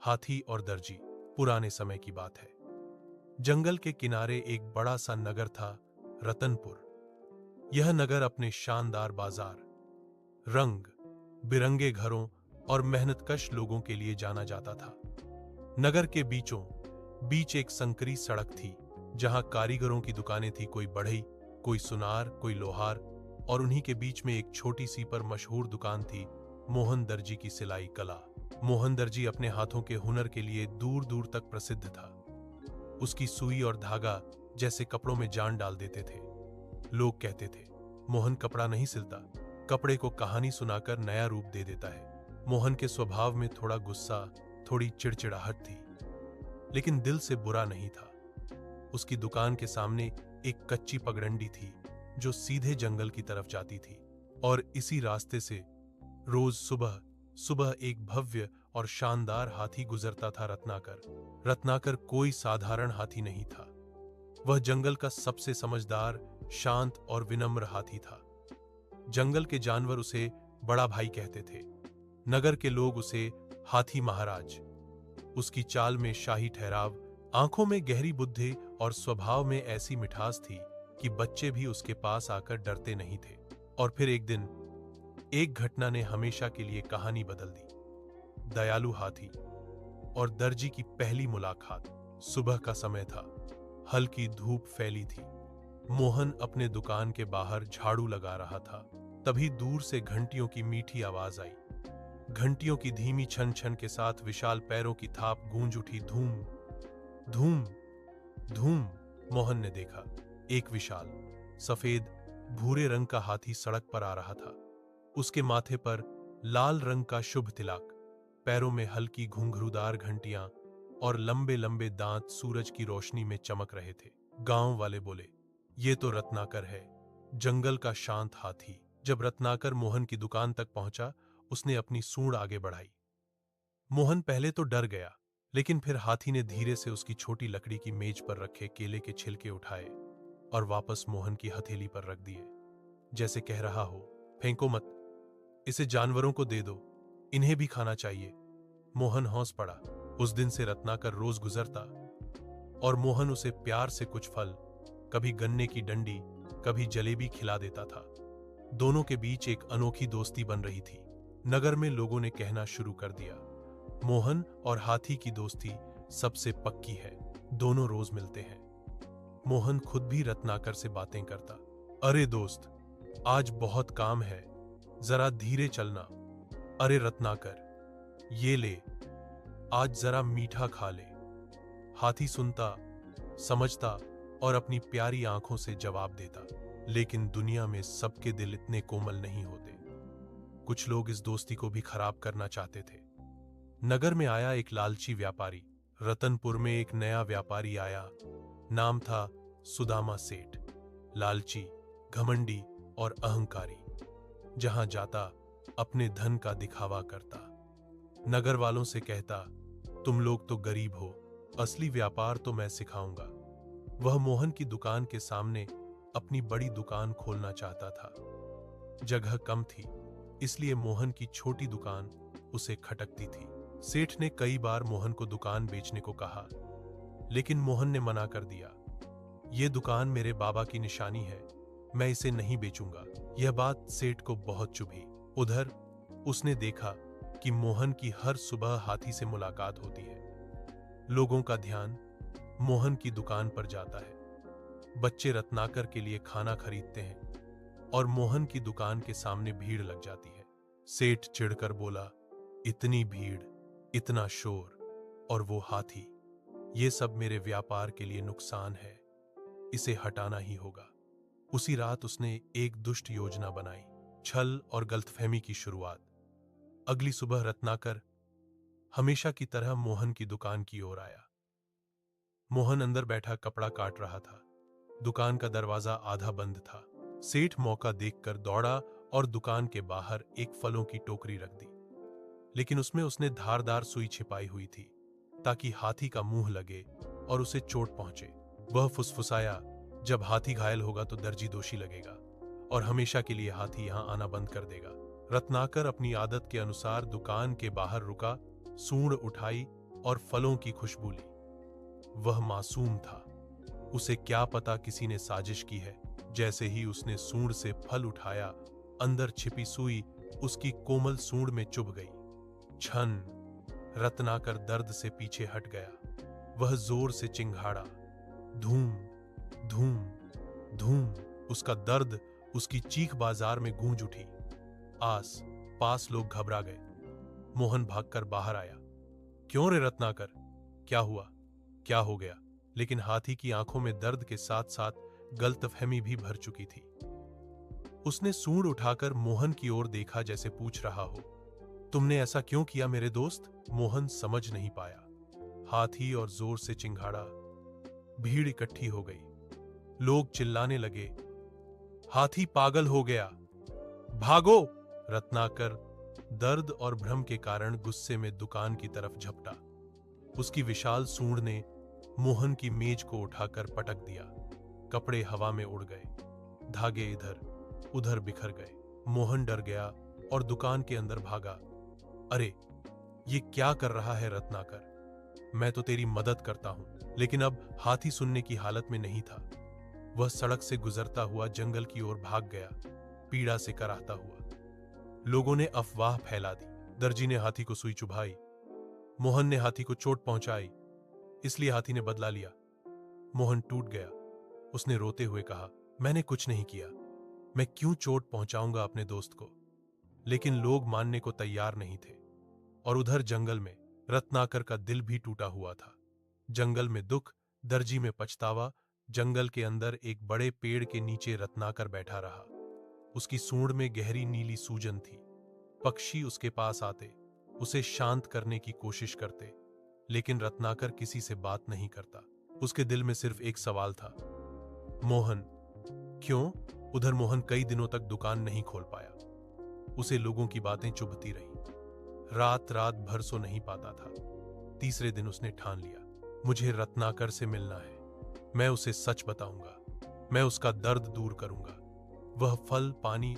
हाथी और दर्जी। पुराने समय की बात है। जंगल के किनारे एक बड़ा सा नगर था, रतनपुर। यह नगर अपने शानदार बाजार, रंग बिरंगे घरों और मेहनतकश लोगों के लिए जाना जाता था। नगर के बीचों बीच एक संकरी सड़क थी, जहां कारीगरों की दुकानें थी, कोई बढ़ई, कोई सुनार, कोई लोहार, और उन्हीं के बीच में एक छोटी सी पर मशहूर दुकान थी, मोहन दर्जी की सिलाई कला। मोहन दर्जी अपने हाथों के हुनर के लिए दूर दूर तक प्रसिद्ध था। उसकी सुई और धागा जैसे कपड़ों में जान डाल देते थे। लोग कहते थे, मोहन कपड़ा नहीं सिलता, कपड़े को कहानी सुनाकर नया रूप दे देता है। मोहन के स्वभाव में थोड़ा गुस्सा, थोड़ी चिड़चिड़ाहट थी, लेकिन दिल से बुरा नहीं था। उसकी दुकान के सामने एक कच्ची पगडंडी थी जो सीधे जंगल की तरफ जाती थी, और इसी रास्ते से रोज सुबह सुबह एक भव्य और शानदार हाथी गुजरता था, रत्नाकर। रत्नाकर कोई साधारण हाथी नहीं था। वह जंगल का सबसे समझदार, शांत और विनम्र हाथी था। जंगल के जानवर उसे बड़ा भाई कहते थे। नगर के लोग उसे हाथी महाराज। उसकी चाल में शाही ठहराव, आंखों में गहरी बुद्धि और स्वभाव में ऐसी मिठास थी कि बच्चे भी उसके पास आकर डरते नहीं थे। और फिर एक दिन एक घटना ने हमेशा के लिए कहानी बदल दी। दयालु हाथी और दर्जी की पहली मुलाकात। सुबह का समय था, हल्की धूप फैली थी। मोहन अपने दुकान के बाहर झाड़ू लगा रहा था। तभी दूर से घंटियों की मीठी आवाज आई। घंटियों की धीमी छन छन के साथ विशाल पैरों की थाप गूंज उठी। धूम धूम धूम। मोहन ने देखा, एक विशाल सफेद भूरे रंग का हाथी सड़क पर आ रहा था। उसके माथे पर लाल रंग का शुभ तिलक, पैरों में हल्की घुंघरूदार घंटियां और लंबे लंबे दांत सूरज की रोशनी में चमक रहे थे। गांव वाले बोले, ये तो रत्नाकर है, जंगल का शांत हाथी। जब रत्नाकर मोहन की दुकान तक पहुंचा, उसने अपनी सूंड आगे बढ़ाई। मोहन पहले तो डर गया, लेकिन फिर हाथी ने धीरे से उसकी छोटी लकड़ी की मेज पर रखे केले के छिलके उठाए और वापस मोहन की हथेली पर रख दिए, जैसे कह रहा हो, फेंको मत, इसे जानवरों को दे दो, इन्हें भी खाना चाहिए। मोहन हौस पड़ा। उस दिन से रत्नाकर रोज गुजरता और मोहन उसे प्यार से कुछ फल, कभी गन्ने की डंडी, कभी जलेबी खिला देता था। दोनों के बीच एक अनोखी दोस्ती बन रही थी। नगर में लोगों ने कहना शुरू कर दिया, मोहन और हाथी की दोस्ती सबसे पक्की है, दोनों रोज मिलते हैं। मोहन खुद भी रत्नाकर से बातें करता, अरे दोस्त, आज बहुत काम है, जरा धीरे चलना। अरे रत्नाकर, ये ले, आज जरा मीठा खा ले। हाथी सुनता, समझता और अपनी प्यारी आंखों से जवाब देता। लेकिन दुनिया में सबके दिल इतने कोमल नहीं होते। कुछ लोग इस दोस्ती को भी खराब करना चाहते थे। नगर में आया एक लालची व्यापारी। रतनपुर में एक नया व्यापारी आया। नाम था सुदामा सेठ। लालची, घमंडी और अहंकारी। जहां जाता अपने धन का दिखावा करता। नगर वालों से कहता, तुम लोग तो गरीब हो, असली व्यापार तो मैं सिखाऊंगा। वह मोहन की दुकान के सामने अपनी बड़ी दुकान खोलना चाहता था। जगह कम थी, इसलिए मोहन की छोटी दुकान उसे खटकती थी। सेठ ने कई बार मोहन को दुकान बेचने को कहा, लेकिन मोहन ने मना कर दिया। यह दुकान मेरे बाबा की निशानी है, मैं इसे नहीं बेचूंगा। यह बात सेठ को बहुत चुभी। उधर उसने देखा कि मोहन की हर सुबह हाथी से मुलाकात होती है। लोगों का ध्यान मोहन की दुकान पर जाता है। बच्चे रत्नाकर के लिए खाना खरीदते हैं और मोहन की दुकान के सामने भीड़ लग जाती है। सेठ चिढ़कर बोला, इतनी भीड़, इतना शोर, और वो हाथी, ये सब मेरे व्यापार के लिए नुकसान है, इसे हटाना ही होगा। उसी रात उसने एक दुष्ट योजना बनाई, छल और गलतफहमी की शुरुआत। अगली सुबह रत्नाकर हमेशा की तरह मोहन की दुकान की ओर आया। मोहन अंदर बैठा कपड़ा काट रहा था। दुकान का दरवाजा आधा बंद था। सेठ मौका देखकर दौड़ा और दुकान के बाहर एक फलों की टोकरी रख दी, लेकिन उसमें उसने धारदार सुई छिपाई हुई थी ताकि हाथी का मुंह लगे और उसे चोट पहुंचे। वह फुसफुसाया, जब हाथी घायल होगा तो दर्जी दोषी लगेगा और हमेशा के लिए हाथी यहां आना बंद कर देगा। रत्नाकर अपनी आदत के अनुसार दुकान के बाहर रुका, सूंड उठाई और फलों की खुशबू ली। वह मासूम था, उसे क्या पता किसी ने साजिश की है। जैसे ही उसने सूंड से फल उठाया, अंदर छिपी सुई उसकी कोमल सूंड में चुभ गई। छन, रत्नाकर दर्द से पीछे हट गया। वह जोर से चिंघाड़ा। धूम धूम धूम। उसका दर्द, उसकी चीख बाजार में गूंज उठी। आस पास लोग घबरा गए। मोहन भागकर बाहर आया। क्यों रे रत्नाकर, क्या हुआ, क्या हो गया? लेकिन हाथी की आंखों में दर्द के साथ साथ गलतफहमी भी भर चुकी थी। उसने सूंड उठाकर मोहन की ओर देखा, जैसे पूछ रहा हो, तुमने ऐसा क्यों किया मेरे दोस्त? मोहन समझ नहीं पाया। हाथी और जोर से चिंघाड़ा। भीड़ इकट्ठी हो गई। लोग चिल्लाने लगे, हाथी पागल हो गया, भागो! रत्नाकर दर्द और भ्रम के कारण गुस्से में दुकान की तरफ झपटा। उसकी विशाल सूंड ने मोहन की मेज को उठाकर पटक दिया। कपड़े हवा में उड़ गए, धागे इधर उधर बिखर गए। मोहन डर गया और दुकान के अंदर भागा। अरे, ये क्या कर रहा है रत्नाकर? मैं तो तेरी मदद करता हूं। लेकिन अब हाथी सुनने की हालत में नहीं था। वह सड़क से गुजरता हुआ जंगल की ओर भाग गया, पीड़ा से कराहता हुआ। लोगों ने अफवाह फैला दी। दर्जी ने हाथी को सुई चुभाई, मोहन ने हाथी को चोट पहुंचाई, इसलिए हाथी ने बदला लिया। मोहन टूट गया। उसने रोते हुए कहा, मैंने कुछ नहीं किया, मैं क्यों चोट पहुंचाऊंगा अपने दोस्त को? लेकिन लोग मानने को तैयार नहीं थे। और उधर जंगल में रत्नाकर का दिल भी टूटा हुआ था। जंगल में दुख, दर्जी में पछतावा। जंगल के अंदर एक बड़े पेड़ के नीचे रत्नाकर बैठा रहा। उसकी सूंड में गहरी नीली सूजन थी। पक्षी उसके पास आते, उसे शांत करने की कोशिश करते, लेकिन रत्नाकर किसी से बात नहीं करता। उसके दिल में सिर्फ एक सवाल था, मोहन क्यों? उधर मोहन कई दिनों तक दुकान नहीं खोल पाया। उसे लोगों की बातें चुभती रही। रात रात भर सो नहीं पाता था। तीसरे दिन उसने ठान लिया, मुझे रत्नाकर से मिलना है। मैं उसे सच बताऊंगा, मैं उसका दर्द दूर करूंगा। वह फल, पानी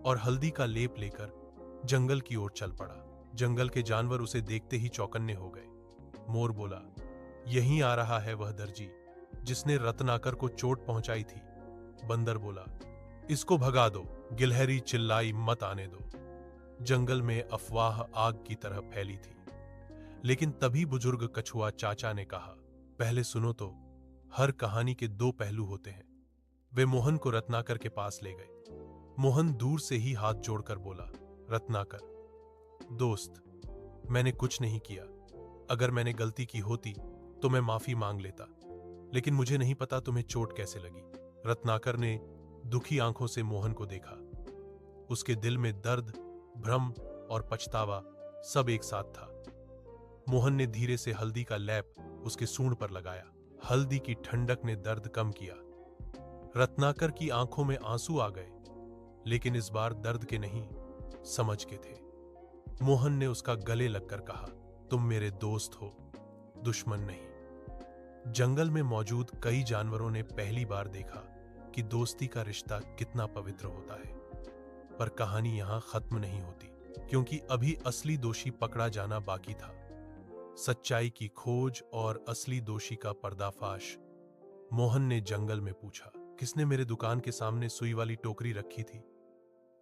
और हल्दी का लेप लेकर जंगल की ओर चल पड़ा। जंगल के जानवर उसे देखते ही चौकन्ने हो गए। मोर बोला, यहीं आ रहा है वह दर्जी जिसने रत्नाकर को चोट पहुंचाई थी। बंदर बोला, इसको भगा दो। गिलहरी चिल्लाई, मत आने दो। जंगल में अफवाह आग की तरह फैली थी। लेकिन तभी बुजुर्ग कछुआ चाचा ने कहा, पहले सुनो तो, हर कहानी के दो पहलू होते हैं। वे मोहन को रत्नाकर के पास ले गए। मोहन दूर से ही हाथ जोड़कर बोला, रत्नाकर दोस्त, मैंने कुछ नहीं किया। अगर मैंने गलती की होती तो मैं माफी मांग लेता, लेकिन मुझे नहीं पता तुम्हें चोट कैसे लगी। रत्नाकर ने दुखी आंखों से मोहन को देखा। उसके दिल में दर्द, भ्रम और पछतावा सब एक साथ था। मोहन ने धीरे से हल्दी का लेप उसके सूंड पर लगाया। हल्दी की ठंडक ने दर्द कम किया। रत्नाकर की आंखों में आंसू आ गए, लेकिन इस बार दर्द के नहीं, समझ के थे। मोहन ने उसका गले लगकर कहा, तुम मेरे दोस्त हो, दुश्मन नहीं। जंगल में मौजूद कई जानवरों ने पहली बार देखा कि दोस्ती का रिश्ता कितना पवित्र होता है। पर कहानी यहां खत्म नहीं होती, क्योंकि अभी असली दोषी पकड़ा जाना बाकी था। सच्चाई की खोज और असली दोषी का पर्दाफाश। मोहन ने जंगल में पूछा, किसने मेरे दुकान के सामने सुई वाली टोकरी रखी थी?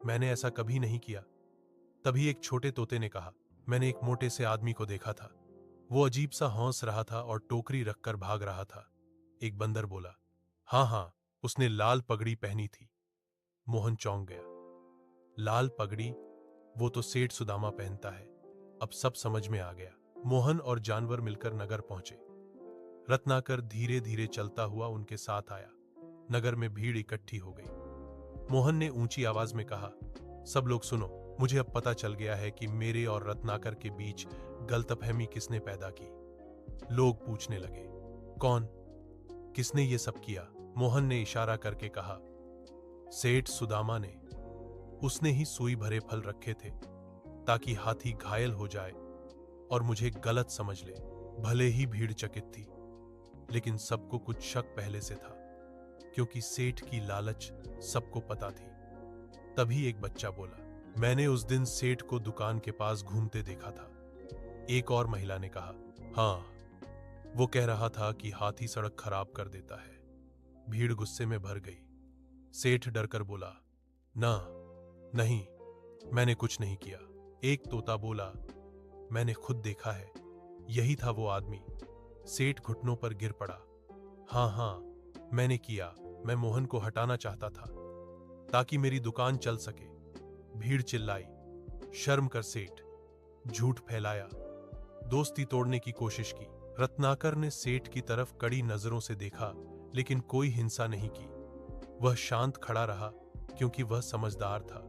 मैंने ऐसा कभी नहीं किया। तभी एक छोटे तोते ने कहा, मैंने एक मोटे से आदमी को देखा था। वो अजीब सा हौंस रहा था और टोकरी रखकर भाग रहा था। एक बंदर बोला, हाँ हाँ, उसने लाल पगड़ी पहनी थी। मोहन चौंक गया। लाल पगड़ी? वो तो सेठ सुदामा पहनता है। अब सब समझ में आ गया। मोहन और जानवर मिलकर नगर पहुंचे। रत्नाकर धीरे धीरे चलता हुआ उनके साथ आया। नगर में भीड़ इकट्ठी हो गई। मोहन ने ऊंची आवाज में कहा, सब लोग सुनो, मुझे अब पता चल गया है कि मेरे और रत्नाकर के बीच गलतफहमी किसने पैदा की। लोग पूछने लगे, कौन, किसने ये सब किया? मोहन ने इशारा करके कहा, सेठ सुदामा ने। उसने ही सुई भरे फल रखे थे ताकि हाथी घायल हो जाए और मुझे गलत समझ ले। भले ही भीड़ चकित थी, लेकिन सबको कुछ शक पहले से था, क्योंकि सेठ की लालच सबको पता थी। तभी एक बच्चा बोला, मैंने उस दिन सेठ को दुकान के पास घूमते देखा था। एक और महिला ने कहा, हाँ, वो कह रहा था कि हाथी सड़क खराब कर देता है। भीड़ गुस्से में भर गई। सेठ डरकर बोला, ना, नहीं, मैंने कुछ नहीं किया। एक तोता बोला, मैंने खुद देखा है, यही था वो आदमी। सेठ घुटनों पर गिर पड़ा। हाँ हाँ, मैंने किया। मैं मोहन को हटाना चाहता था ताकि मेरी दुकान चल सके। भीड़ चिल्लाई, शर्म कर सेठ, झूठ फैलाया, दोस्ती तोड़ने की कोशिश की। रत्नाकर ने सेठ की तरफ कड़ी नजरों से देखा, लेकिन कोई हिंसा नहीं की। वह शांत खड़ा रहा क्योंकि वह समझदार था।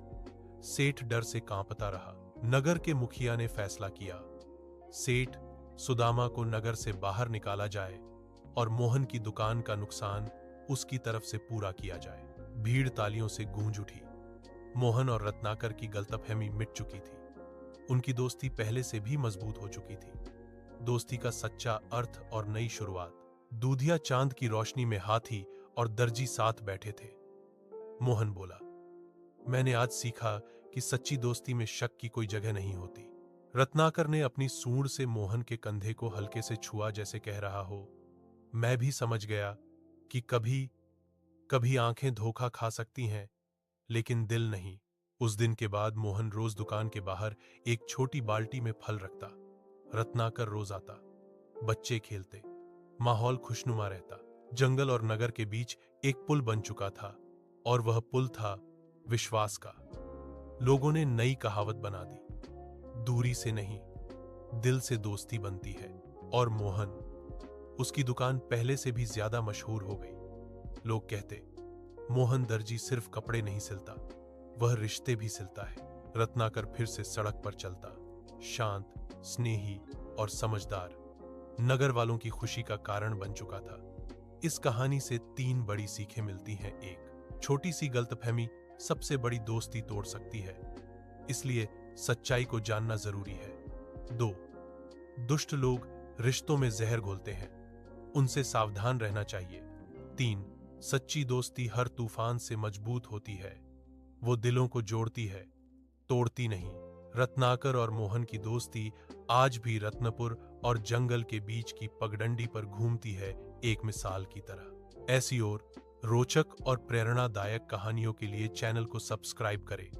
सेठ डर से कांपता रहा। नगर के मुखिया ने फैसला किया, सेठ सुदामा को नगर से बाहर निकाला जाए और मोहन की दुकान का नुकसान उसकी तरफ से पूरा किया जाए। भीड़ तालियों से गूंज उठी। मोहन और रत्नाकर की गलतफहमी मिट चुकी थी। उनकी दोस्ती पहले से भी मजबूत हो चुकी थी। दोस्ती का सच्चा अर्थ और नई शुरुआत। दूधिया चांद की रोशनी में हाथी और दर्जी साथ बैठे थे। मोहन बोला, मैंने आज सीखा कि सच्ची दोस्ती में शक की कोई जगह नहीं होती। रत्नाकर ने अपनी सूंड से मोहन के कंधे को हल्के से छुआ, जैसे कह रहा हो, मैं भी समझ गया कि कभी कभी आंखें धोखा खा सकती हैं, लेकिन दिल नहीं। उस दिन के बाद मोहन रोज दुकान के बाहर एक छोटी बाल्टी में फल रखता। रत्नाकर रोज आता। बच्चे खेलते, माहौल खुशनुमा रहता। जंगल और नगर के बीच एक पुल बन चुका था, और वह पुल था विश्वास का। लोगों ने नई कहावत बना दी, दूरी से नहीं, दिल से दोस्ती बनती है। और मोहन, उसकी दुकान पहले से भी ज्यादा मशहूर हो गई। लोग कहते, मोहन दर्जी सिर्फ कपड़े नहीं सिलता, वह रिश्ते भी सिलता है। रत्नाकर फिर से सड़क पर चलता, शांत, स्नेही और समझदार। नगर वालों की खुशी का कारण बन चुका था। इस कहानी से 3 बड़ी सीखें मिलती हैं। 1, छोटी सी गलतफहमी सबसे बड़ी दोस्ती तोड़ सकती है, इसलिए सच्चाई को जानना जरूरी है। 2, दुष्ट लोग रिश्तों में जहर घोलते हैं, उनसे सावधान रहना चाहिए। 3, सच्ची दोस्ती हर तूफान से मजबूत होती है। वो दिलों को जोड़ती है, तोड़ती नहीं। रत्नाकर और मोहन की दोस्ती आज भी रत्नपुर और जंगल के बीच की पगडंडी पर घूमती है, एक मिसाल की तरह। ऐसी और रोचक और प्रेरणादायक कहानियों के लिए चैनल को सब्सक्राइब करें।